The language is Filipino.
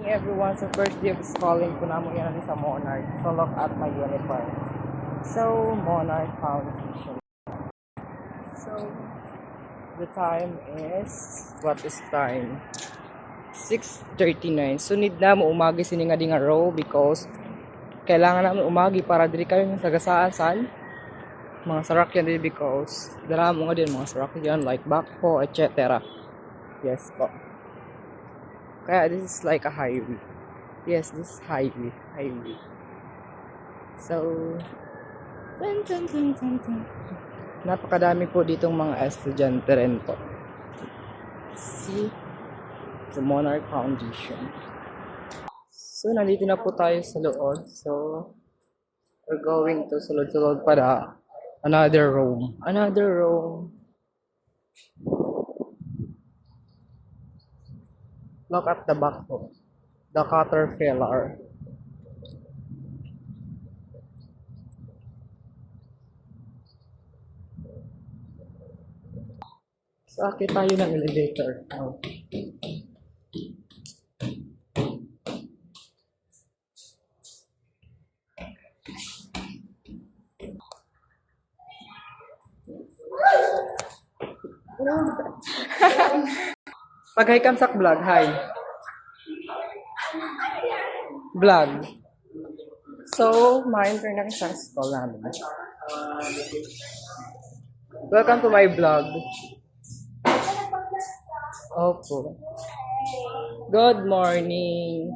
Everyone, so first day of schooling ko na mo yan sa Monarch. So look at my uniform. So, Monarch Foundation. So, the time is, what is time? 6:39. So, need na mo umagi sini nga di nga row because kailangan namin umagi para dili kayo ng sagasaan mga sarakyan din because dala mo nga din mga sarakyan like backhoe, etc. Yes po. Kaya this is like a highway. Yes, this is highway. Highway. So, napakadami po ditong mga estudyante rin po. See? The Monarch Foundation. So, nandito na po tayo sa loob. So, we're going to sulod-sulod para another room. Another room. Look at the back po. The Caterpillar. So, akit tayo ng elevator. Oh. Pag-hi kam sa vlog, hi. Vlog. So, ma-enter na sa school namin. Welcome to my vlog. Opo. Good morning.